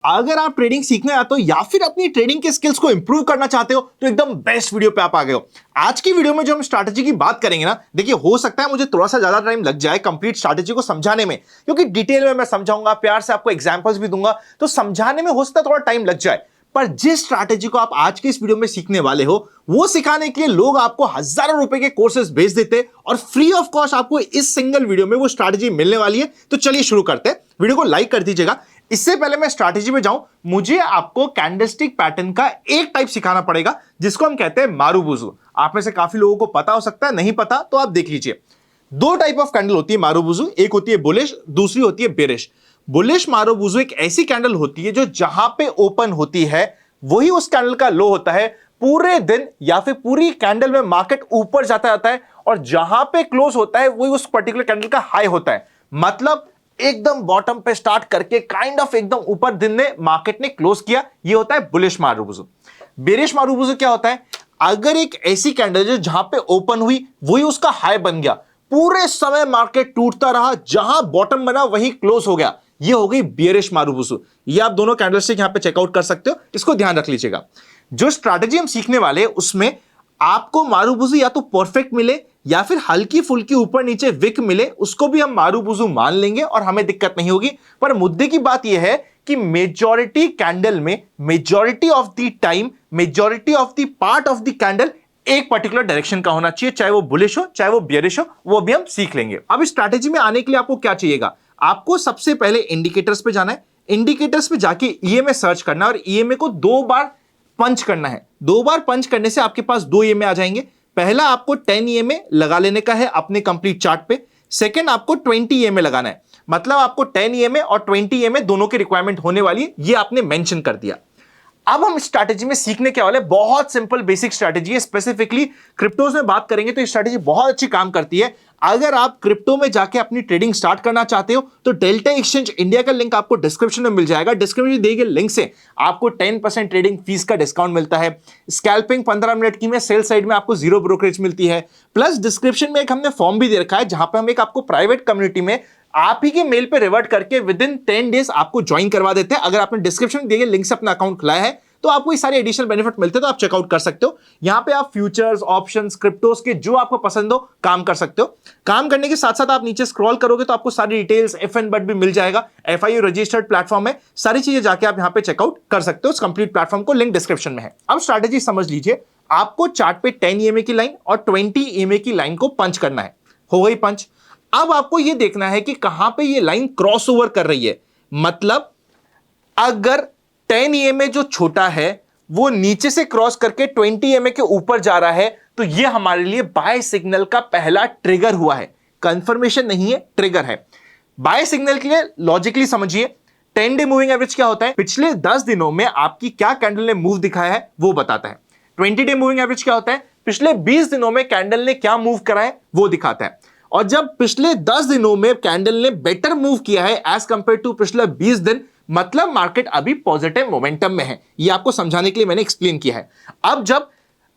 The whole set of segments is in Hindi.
अगर आप ट्रेडिंग सीखना चाहते हो या फिर अपनी ट्रेडिंग के स्किल्स को इंप्रूव करना चाहते हो तो एकदम बेस्ट वीडियो पे आप आ गए हो। आज की वीडियो में जो हम स्ट्रैटेजी की बात करेंगे ना, देखिए हो सकता है मुझे थोड़ा सा ज्यादा टाइम लग जाए कंप्लीट स्ट्रैटेजी को समझाने में, क्योंकि डिटेल में मैं समझाऊंगा, प्यार से आपको एग्जांपल्स भी दूंगा, तो समझाने में हो सकता है थोड़ा टाइम लग जाए। पर जिस स्ट्रैटेजी को आप आज के इस वीडियो में सीखने वाले हो वो सिखाने के लिए लोग आपको हजारों रुपए के कोर्सेज भेज देते और फ्री ऑफ कॉस्ट आपको इस सिंगल वीडियो में वो स्ट्रैटेजी मिलने वाली है। तो चलिए शुरू करते हैं। वीडियो को लाइक कर दीजिएगा। इससे पहले मैं स्ट्रैटेजी में जाऊं, मुझे आपको कैंडलस्टिक पैटर्न का एक टाइप सिखाना पड़ेगा जिसको हम कहते हैं मारुबुजु। आप में से काफी लोगों को पता हो सकता है, नहीं पता तो आप देख लीजिए। दो टाइप ऑफ कैंडल होती है मारुबुजु, एक होती है बुलिश, दूसरी होती है बेरिश। बुलिश मारुबुजु एक ऐसी कैंडल होती है जो जहां पे ओपन होती है वही उस कैंडल का लो होता है। पूरे दिन या फिर पूरी कैंडल में मार्केट ऊपर जाता जाता है और जहां पे क्लोज होता है वही उस पर्टिकुलर कैंडल का हाई होता है। मतलब एकदम बॉटम पे स्टार्ट करके काइंड ऑफ एकदम ऊपर दिन में मार्केट ने क्लोज किया, ये होता है बुलिश मारुबुजु। बेरिश मारुबुजु क्या होता है? अगर एक ऐसी कैंडल जो जहां पे ओपन हुई वही उसका हाई बन गया, पूरे समय मार्केट टूटता रहा, जहां बॉटम बना वही क्लोज हो गया, ये हो गई बेरिश मारुबुजु। ये आप दोनों कैंडलस्टिक यहां पे चेकआउट कर सकते हो, इसको ध्यान रख लीजिएगा। जो स्ट्रैटेजी हम सीखने वाले हैं उसमें आपको मारुबुजु या तो परफेक्ट मिले या फिर हल्की फुल्की ऊपर नीचे विक मिले, उसको भी हम मारुबुजु मान लेंगे और हमें दिक्कत नहीं होगी। पर मुद्दे की बात यह है कि मेजॉरिटी कैंडल में, majority of the time, majority of the part of the candle एक पर्टिकुलर डायरेक्शन का होना चाहिए, चाहे वो बुलिश हो चाहे वो बेरिश हो, वो भी हम सीख लेंगे। अब इस स्ट्रैटेजी में आने के लिए आपको क्या चाहिएगा? आपको सबसे पहले इंडिकेटर्स पे जाना है। इंडिकेटर्स पे जाके ईएमए सर्च करना है और ईएमए को 2 बार पंच करना है। 2 बार पंच करने से आपके पास 2 ईएमए आ जाएंगे। पहला आपको 10 ईएमए लगा लेने का है अपने कंप्लीट चार्ट पे। सेकंड आपको 20 ईएमए लगाना है। मतलब आपको 10 ईएमए और 20 ईएमए दोनों की रिक्वायरमेंट होने वाली है, ये आपने मेंशन कर दिया। अब हम स्ट्रैटेजी में सीखने के वाले बहुत सिंपल बेसिक स्ट्रैटेजी है। स्पेसिफिकली क्रिप्टोज में बात करेंगे तो ये स्ट्रैटेजी बहुत अच्छी काम करती है। अगर आप क्रिप्टो में जाके अपनी ट्रेडिंग स्टार्ट करना चाहते हो तो डेल्टा एक्सचेंज इंडिया का लिंक आपको डिस्क्रिप्शन में मिल जाएगा। डिस्क्रिप्शन में दिए गए लिंक से आपको 10% ट्रेडिंग फीस का डिस्काउंट मिलता है। स्कैल्पिंग 15 मिनट की में सेल साइड में आपको 0 ब्रोकरेज मिलती है। प्लस डिस्क्रिप्शन में एक हमने फॉर्म भी दे रखा है जहां पर हम एक आपको प्राइवेट कम्युनिटी में आप ही के मेल पे रिवर्ट करके विद इन 10 डेज आपको ज्वाइन करवा देते हैं। अगर आपने डिस्क्रिप्शन में दिए गए लिंक से अपना अकाउंट खुलाया है तो आपको ये सारे एडिशनल बेनिफिट मिलते हैं, तो आप चेकआउट कर सकते हो। यहां पे आप फ्यूचर्स, ऑप्शंस, क्रिप्टोस के जो आपको पसंद हो काम कर सकते हो। काम करने के साथ साथ आप नीचे स्क्रॉल करोगे तो आपको सारी डिटेल्स एफएनबट भी मिल जाएगा। एफआईयू रजिस्टर्ड प्लेटफॉर्म है, सारी चीजें जाके आप यहां पे चेकआउट कर सकते हो। इस कंप्लीट प्लेटफॉर्म को लिंक डिस्क्रिप्शन में है। अब स्ट्रैटेजी समझ लीजिए। आपको चार्ट पे 10 ईएमए की लाइन और 20 ईएमए की लाइन को पंच करना है। हो गई पंच। अब आपको यह देखना है कि कहां पे ये लाइन क्रॉस ओवर कर रही है। मतलब अगर 10 ईएमए जो छोटा है वो नीचे से क्रॉस करके 20 ईएमए के ऊपर जा रहा है तो ये हमारे लिए बाय सिग्नल का पहला ट्रिगर हुआ है। कंफर्मेशन नहीं है, ट्रिगर है। बाय सिग्नल के लिए लॉजिकली समझिए, 10 डे मूविंग एवरेज क्या होता है? पिछले 10 दिनों में आपकी क्या कैंडल ने मूव दिखाया है वो बताता है। 20 डे मूविंग एवरेज क्या होता है? पिछले 20 दिनों में कैंडल ने क्या मूव करा है वो दिखाता है। और जब पिछले 10 दिनों में कैंडल ने बेटर मूव किया है एज कंपेयर टू पिछले 20 दिन, मतलब मार्केट अभी पॉजिटिव मोमेंटम में है। ये आपको समझाने के लिए मैंने एक्सप्लेन किया है। अब जब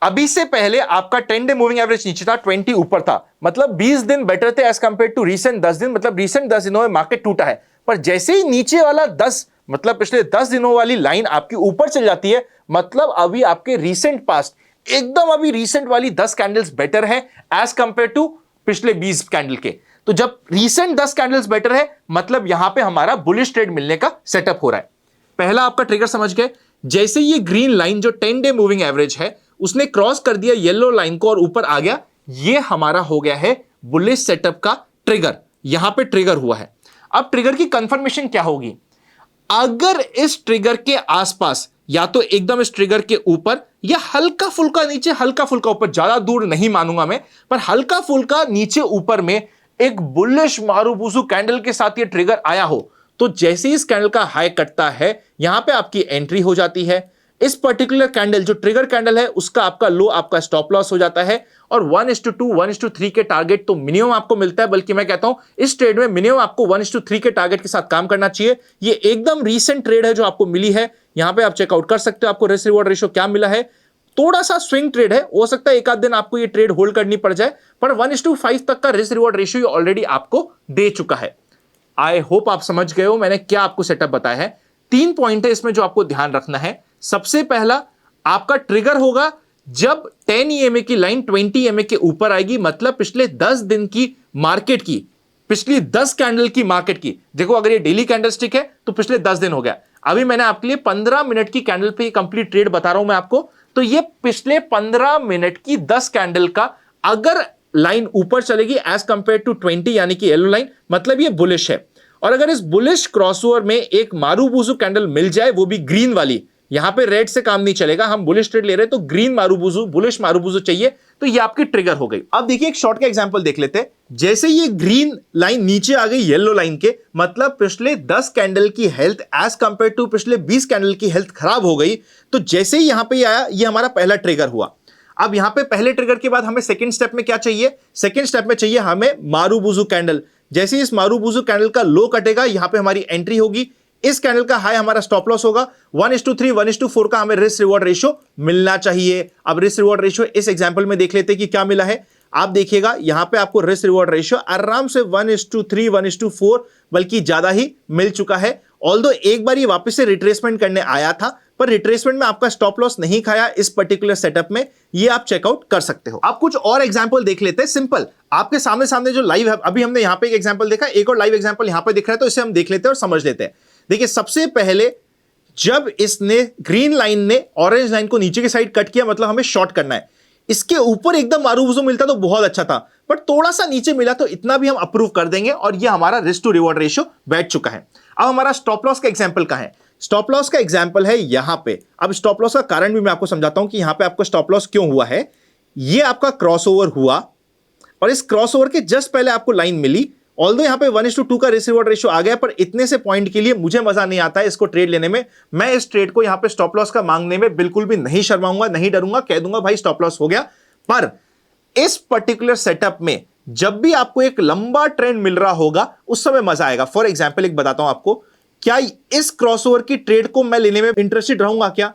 अभी से पहले आपका 10 डे मूविंग एवरेज नीचे था, 20 ऊपर था, मतलब 20 दिन बेटर थे एज कंपेयर टू रीसेंट 10 दिन, मतलब रीसेंट 10 दिनों में मार्केट टूटा है। पर जैसे ही नीचे वाला 10, मतलब पिछले 10 दिनों वाली लाइन आपकी ऊपर चल जाती है, मतलब अभी आपके रीसेंट पास्ट, एकदम अभी रीसेंट वाली 10 कैंडल्स बेटर है एज कंपेयर टू पिछले 20 कैंडल के। तो जब रीसेंट 10 कैंडल्स बेटर है मतलब यहां पे हमारा बुलिश ट्रेड मिलने का सेटअप हो रहा है। पहला आपका ट्रिगर समझ गए। जैसे ये ग्रीन लाइन जो 10 डे मूविंग एवरेज है उसने क्रॉस कर दिया येलो लाइन को और ऊपर आ गया, ये हमारा हो गया है बुलिश सेटअप का ट्रिगर। यहां पे ट्रिगर हुआ है। अब ट्रिगर की कंफर्मेशन क्या होगी? अगर इस ट्रिगर के आसपास या तो एकदम इस ट्रिगर के ऊपर या हल्का फुल्का नीचे, हल्का फुल्का ऊपर, ज्यादा दूर नहीं मानूंगा मैं, पर हल्का फुल्का नीचे ऊपर में एक बुलिश मारुबुजु कैंडल के साथ ये ट्रिगर आया हो तो जैसे ही इस कैंडल का हाई कटता है यहां पे आपकी एंट्री हो जाती है। इस पर्टिकुलर कैंडल जो ट्रिगर कैंडल है उसका आपका लो, आपका स्टॉप लॉस हो जाता है और 1:2, 1:3 के टारगेट तो मिनिमम आपको मिलता है। बल्कि मैं कहता हूं इस ट्रेड में मिनिमम आपको 1:3 के टारगेट के साथ काम करना चाहिए। ये एकदम रीसेंट ट्रेड है जो आपको मिली है। यहां पे आप चेकआउट कर सकते हो आपको रिस्क रिवॉर्ड रेशियो क्या मिला है। थोड़ा सा स्विंग ट्रेड है, हो सकता है एक आध दिन आपको ये ट्रेड होल्ड करनी पड़ जाए, पर 1:5 तक का रिस्क रिवॉर्ड रेशियो ऑलरेडी आपको दे चुका है। आई होप आप समझ गए हो मैंने क्या आपको सेटअप बताया है। 3 पॉइंट है इसमें जो आपको ध्यान रखना है। सबसे पहला, आपका ट्रिगर होगा जब 10 EMA की लाइन 20 EMA के ऊपर आएगी, मतलब पिछले 10 दिन की मार्केट की, पिछली 10 कैंडल की मार्केट की। देखो अगर ये डेली कैंडलस्टिक है तो पिछले 10 दिन हो गया। अभी मैंने आपके लिए 15 मिनट की कैंडल पे कंप्लीट ट्रेड बता रहा हूं मैं आपको, तो ये पिछले 15 मिनट की 10 कैंडल का अगर लाइन ऊपर चलेगी एज कंपेयर टू 20 यानी कि येलो लाइन, मतलब ये बुलिश है। और अगर इस बुलिश क्रॉसओवर में एक मारूबुजू कैंडल मिल जाए, वो भी ग्रीन वाली, यहां पे रेड से काम नहीं चलेगा, हम बुलिश ट्रेड ले रहे हैं तो ग्रीन मारूबुजू, बुलिश मारूबुजू चाहिए, तो ये आपकी ट्रिगर हो गई। अब देखिए एक शॉर्ट का एग्जांपल देख लेते हैं। जैसे ये ग्रीन लाइन नीचे आ गई येलो लाइन के, मतलब पिछले 10 कैंडल की हेल्थ एज कंपेयर टू पिछले 20 कैंडल की हेल्थ खराब हो गई। तो जैसे ही यहां पे आया, ये हमारा पहला ट्रिगर हुआ। अब यहां पे पहले ट्रिगर के बाद हमें सेकंड स्टेप में क्या चाहिए? सेकंड स्टेप में चाहिए हमें मारूबुजू कैंडल। जैसे इस मारूबुजू कैंडल का लो कटेगा, यहां पे हमारी एंट्री होगी। इस कैंडल का हाई हमारा स्टॉप लॉस होगा। 1:3, 1:4 का हमें रिस्क रिवॉर्ड रेशियो मिलना चाहिए। अब रिस्क रिवॉर्ड रेशियो इस एग्जांपल में देख लेते हैं कि क्या मिला है। आप देखिएगा यहां पे आपको रिस्क रिवॉर्ड रेशियो आराम से 1:3, 1:4 बल्कि ज्यादा ही मिल चुका है। ऑल्दो एक बार ये वापस से रिट्रेसमेंट करने आया था, पर रिट्रेसमेंट में आपका स्टॉप लॉस नहीं खाया इस पर्टिकुलर सेटअप में, ये आप चेकआउट कर सकते हो। आप कुछ और एग्जांपल देख लेते हैं सिंपल, आपके सामने सामने जो लाइव है। अभी हमने यहां पे एक एग्जांपल देखा, एक और लाइव एग्जांपल यहां पे दिख रहा है, तो इसे हम देख लेते हैं और समझ लेते हैं। देखिए सबसे पहले जब इसने ग्रीन लाइन ने ऑरेंज लाइन को नीचे की साइड कट किया, मतलब हमें शॉर्ट करना है। इसके ऊपर एकदम मारूबुजू मिलता तो बहुत अच्छा था, बट थोड़ा सा नीचे मिला तो इतना भी हम अप्रूव कर देंगे और ये हमारा रिस्क टू रिवॉर्ड रेशियो बैठ चुका है। अब हमारा स्टॉप लॉस का एग्जांपल कहां है? स्टॉप लॉस का एग्जांपल है यहां पे। अब स्टॉप लॉस का कारण भी मैं आपको समझाता हूं कि यहां पे आपको स्टॉप लॉस क्यों हुआ है। ये आपका क्रॉसओवर हुआ और इस क्रॉसओवर के जस्ट पहले आपको लाइन मिली। ऑल्दो यहां पे 1:2 का रिस्क रिवॉर्ड रेशियो आ गया, पर इतने से पॉइंट के लिए मुझे मजा नहीं आता है इसको ट्रेड लेने में। मैं इस ट्रेड को यहां पे स्टॉप लॉस का मांगने में बिल्कुल भी नहीं शर्माऊंगा, नहीं डरूंगा, कह दूंगा भाई स्टॉप लॉस हो गया। पर इस पर्टिकुलर सेटअप में जब भी आपको एक लंबा ट्रेंड मिल रहा होगा, उस समय मजा आएगा। फॉर एग्जाम्पल एक बताता हूं आपको, क्या इस क्रॉसओवर की ट्रेड को मैं लेने में इंटरेस्टेड रहूंगा? क्या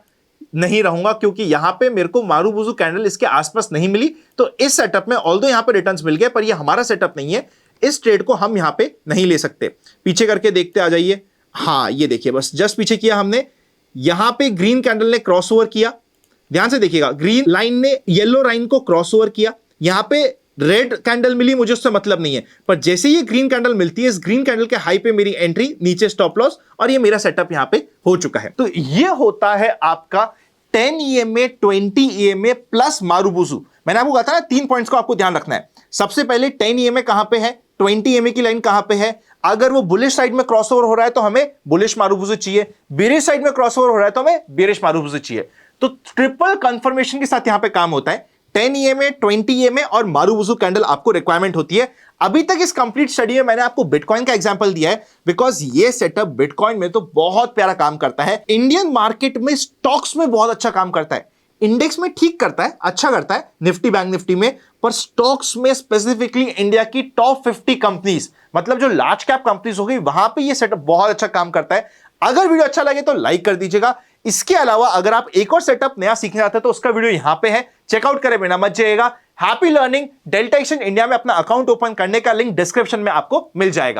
नहीं रहूंगा, क्योंकि यहां पे मेरे को मारूबुजू कैंडल इसके आसपास नहीं मिली। तो इस सेटअप में ऑल्दो यहां पे रिटर्न्स मिल गए, पर ये हमारा सेटअप नहीं है, इस ट्रेड को हम यहां पे नहीं ले सकते। पीछे करके देखते आ जाइए। हाँ ये देखिए, बस जस्ट पीछे किया हमने। यहां पे ग्रीन कैंडल ने क्रॉसओवर किया, ध्यान से देखिएगा, ग्रीन लाइन ने येलो लाइन को क्रॉसओवर किया। यहां पे रेड कैंडल मिली, मुझे उससे मतलब नहीं है, पर जैसे ये ग्रीन कैंडल मिलती है, इस ग्रीन कैंडल के हाई पे मेरी एंट्री, नीचे स्टॉप लॉस, और ये मेरा सेटअप यहां पे हो चुका है। तो ये होता है आपका 10 EMA 20 EMA प्लस मारूबुजू। मैंने आपको कहा था ना 3 पॉइंट्स को आपको ध्यान रखना है। सबसे पहले 10 EMA कहां पे है, 20 EMA की लाइन कहां पे है। अगर वो बुलिश साइड में क्रॉसओवर हो रहा है तो हमें बुलिश मारूबुजू चाहिए, बेरिश साइड में क्रॉसओवर हो रहा है तो हमें बेरिश मारूबुजू चाहिए। तो ट्रिपल कंफर्मेशन के साथ यहां पे काम होता है। 10 EMA 20 EMA और मारूबुजू कैंडल आपको रिक्वायरमेंट होती है। अभी तक इस कंप्लीट स्टडी में मैंने आपको बिटकॉइन का एग्जांपल दिया है, बिकॉज ये सेटअप बिटकॉइन में तो बहुत प्यारा काम करता है। इंडियन मार्केट में स्टॉक्स में बहुत अच्छा काम करता है, इंडेक्स में ठीक करता है, अच्छा करता है, निफ्टी बैंक निफ्टी में, पर स्टॉक्स में स्पेसिफिकली इंडिया की टॉप 50 कंपनीज, मतलब जो लार्ज कैप कंपनीज हो गई, वहां पे ये सेटअप बहुत अच्छा काम करता है। अगर वीडियो अच्छा लगे तो लाइक कर दीजिएगा। इसके अलावा अगर आप एक और सेटअप नया सीखना चाहते हैं तो उसका वीडियो यहां पे है, चेकआउट करें बिना मत जाइएगा। Happy learning. Delta action India में अपना अकाउंट ओपन करने का लिंक डिस्क्रिप्शन में आपको मिल जाएगा।